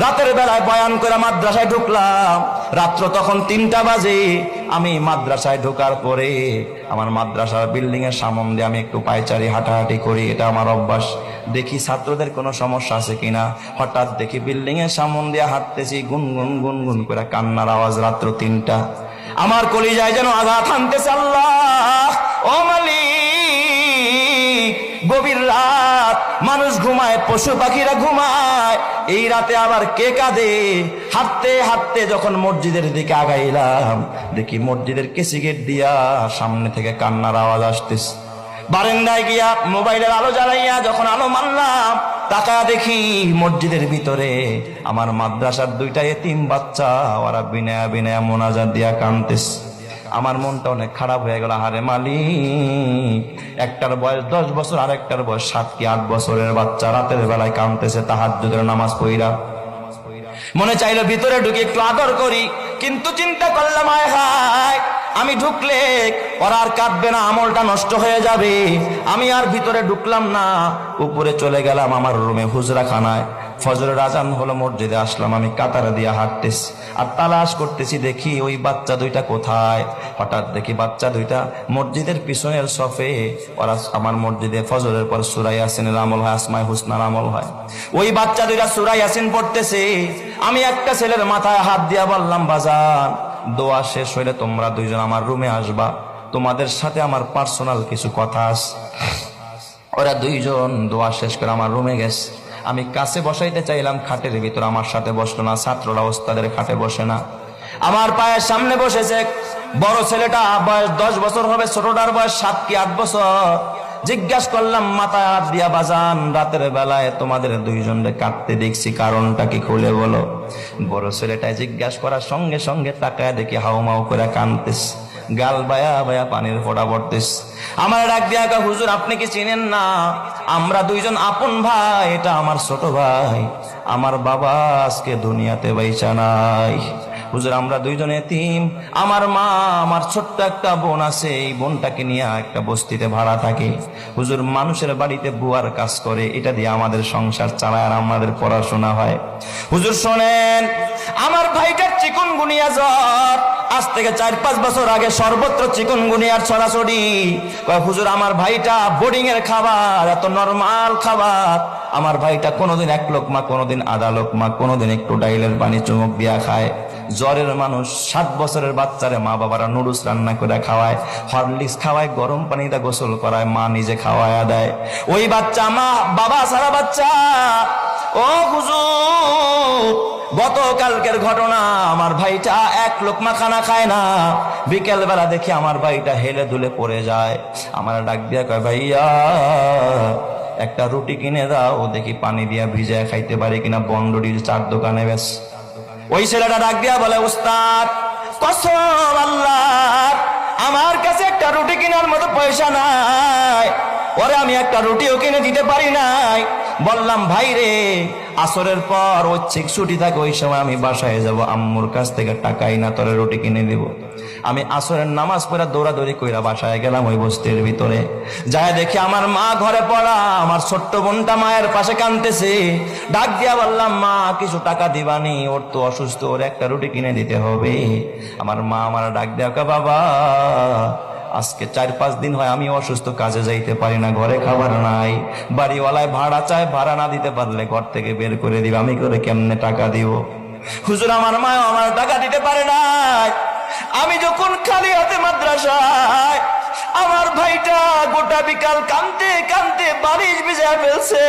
রাতের বেলায় বয়ান করে মাদ্রাসায় ঢুকলাম, রাত্র তখন 3টা বাজে। আমি মাদ্রাসায় ঢোকার পরে আমার মাদ্রাসার বিল্ডিং এর সামনে দিয়ে আমি একটু পায়চারি হাঁটাহাঁটি করি, এটা আমার অভ্যাস। দেখি ছাত্রদের কোনো সমস্যা আছে কিনা। হঠাৎ দেখি বিল্ডিং এর সামনে দিয়ে হাঁটতেছি, গুনগুন গুনগুন করে কান্নার আওয়াজ। রাত্র 3টা, আমার কলিজায় যেন আঘাত হানতেছে। আল্লাহ, ও মালিক, গভীর রাত, মানুষ ঘুমায়, পশু পাখিরা ঘুমায়, এই রাতে আবার কে কাঁদে? হাঁটতে হাঁটতে যখন মসজিদের দিকে আগাইলাম, দেখি মসজিদের কেসি গেট দিয়া সামনে থেকে কান্নার আওয়াজ আসতেছে। বারান্দায় গিয়া মোবাইলের আলো জ্বালাইয়া যখন আলো মারলাম, তাকা দেখি মসজিদের ভিতরে আমার মাদ্রাসার 2টা এতিম বাচ্চা, ওরা বিনয়া বিনয়া মোনাজাত দিয়া কাঁদতেছে। আমার মনটা অনেক খারাপ হয়ে গেল। আরে মালিক, একটার বয়স 10 বছর, আর একটার বয়স 7 কি 8 বছরের বাচ্চা রাতের বেলায় কাঁদতেছে তাহাজ্জুদের নামাজ পড়া। মনে চাইলো ভিতরে ঢুকে একটু আদর করি, কিন্তু চিন্তা করলাম আয় হায়, আমি ঢুকলে ওরা আর কাঁদবে না, আমলটা নষ্ট হয়ে যাবে। আমি আর ভিতরে ঢুকলাম না, উপরে চলে গেলাম আমার রুমে, হুজরাখানায়। ফজরের আজান হলো, মসজিদে আসলাম। আমি কাতার দিয়া হাঁটতেছি আর তালাশ করতেছি, দেখি ওই বাচ্চা 2টা কোথায়। হঠাৎ দেখি বাচ্চা 2টা মসজিদের পিছনের সফে, ওরা আমার মসজিদে ফজরের পর সূরা ইয়াসিনের আমল হয়, আসমায়ে হুসনার আমল হয়। ওই বাচ্চা 2টা সূরা ইয়াসিন পড়তেছে। আমি একটা ছেলের মাথায় হাত দিয়া বললাম, বাজান, দোয়া শেষ হইলে তোমরা 2জন আমার রুমে আসবা, তোমাদের সাথে আমার পার্সোনাল কিছু কথা আছে। ওরা 2জন দোয়া শেষ করে আমার রুমে গেছে। আমি কাছে বসাইতে চাইলাম খাটের ভিতর, আমার সাথে বসলো না। ছাত্ররা ওস্তাদের খাটে বসে না, আমার পায়ের সামনে বসেছে। বড় ছেলেটা বয়স 10 বছর হবে, ছোটটার বয়স 7 কি 8 বছর। জিজ্ঞাসা করলাম মাথায় হাত দিয়া, বাজান, রাতের বেলায় তোমাদের 2জনকে কাঁদতে দেখছি, কারণটা কি খুলে বলো। বড় ছেলেটাই জিজ্ঞাসা করার সঙ্গে সঙ্গে তাকায় দেখি হাউমাউ করে কাঁদতেছে, গাল বায়া বায়া পানির ফোঁটা পড়তেছে। আমার ডাক দিয়া, হুজুর আপনি কি চিনেন না? আমরা 2জন আপন ভাই, এটা আমার ছোট ভাই, আমার বাবা আজকে দুনিয়াতে বাইচা নাই। হুজুর আমরা 2জন এতিম, আমার মা, আমার ছোট্ট একটা বোন আছে, এই বোনটাকে নিয়ে একটা বস্তিতে ভাড়া থাকে। হুজুর মানুষের বাড়িতে বুয়ার কাজ করে, এটা দিয়ে আমাদের সংসার চালায় আর আমাদের পড়াশোনা হয়। হুজুর শোনেন, আমার ভাইটার চিকুনগুনিয়া জ্বর, আজ থেকে 4-5 বছর আগে সর্বত্র চিকুনগুনিয়ার ছড়াছড়ি। হুজুর আমার ভাইটা বোর্ডিং এর খাবার, এত নরমাল খাবার, আমার ভাইটা কোনোদিন 1 লোকমা, কোনোদিন আধা লোকমা, কোনোদিন একটু ডাইলের পানি চুমুক দিয়া খায়। জ্বরের মানুষ, 7 বছরের বাচ্চারে মা বাবারা নুডলস রান্না করে খাওয়ায়, হরলিক্স খাওয়ায়, গরম পানিতে গোসল করায়, মা নিজে খাওয়ায়া দেয়। ওই বাচ্চা মা বাবা সারা বাচ্চা। ও হুজুর, গতকালকের ঘটনা, আমার ভাইটা 1 লোকমা খানা খায় না। বিকেল বেলা দেখি আমার ভাইটা হেলে দুলে পড়ে যায়। আমার ডাক দিয়া কয়, ভাইয়া একটা রুটি কিনে দাও, দেখি পানি দিয়া ভিজায় খাইতে পারি কিনা, বন্ডডির 4 দোকানে বেশ। ওই ছেলেটা ডাক দিয়া বলে, উস্তাদ, কসম আল্লাহর, আমার কাছে একটা রুটি কেনার মতো পয়সা নাই, ওরে আমি একটা রুটিও কিনে দিতে পারি নাই। বললাম, ভাই রে, আসরের পর ঐচ্ছিক ছুটি থাকে, ওই সময় আমি বাসায় যাব, আম্মুর কাছ থেকে টাকাই না, তোরে রুটি কিনে দিব। আমি আসরের নামাজ পড়া দৌড়াদৌড়ি কইরা বাসায় গেলাম। ওই বস্তির ভিতরে যায় দেখি আমার মা ঘরে পড়া, আমার ছোট্ট বোনটা মায়ের পাশে কাঁদতেছে। ডাক দিয়া বললাম, মা কিছু টাকা দিবানি, ওর তো অসুস্থ, ওর একটা রুটি কিনে দিতে হবে। আমার মা আমার ডাক দিয়া, বাবা আজকে 4-5 দিন হয় আমি অসুস্থ, কাজে যাইতে পারি না, ঘরে খাবার নাই, বাড়িওয়ালায় ভাড়া চায়, ভাড়া না দিতে পারলে ঘর থেকে বের করে দিবে, আমি করে কেমনে টাকা দিব? হুজুর আমার মা আমার টাকা দিতে পারে নাই। আমি যখন খালি হাতে মাদ্রাসায়, আমার ভাইটা গোটা বিকাল কাঁদতে কাঁদতে বালিশ ভিজায় ফেলছে।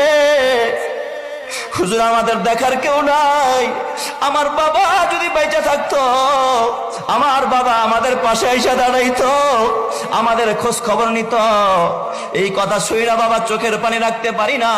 হুজুর আমাদের দেখার কেউ নাই, আমার বাবা যদি বেঁচে থাকতো, আমার বাবা আমাদের পাশে এসে দাঁড়াইতো, আমাদের খোঁজ খবর নিত। এই কথা শুইরা বাবা চোখের পানি রাখতে পারি না।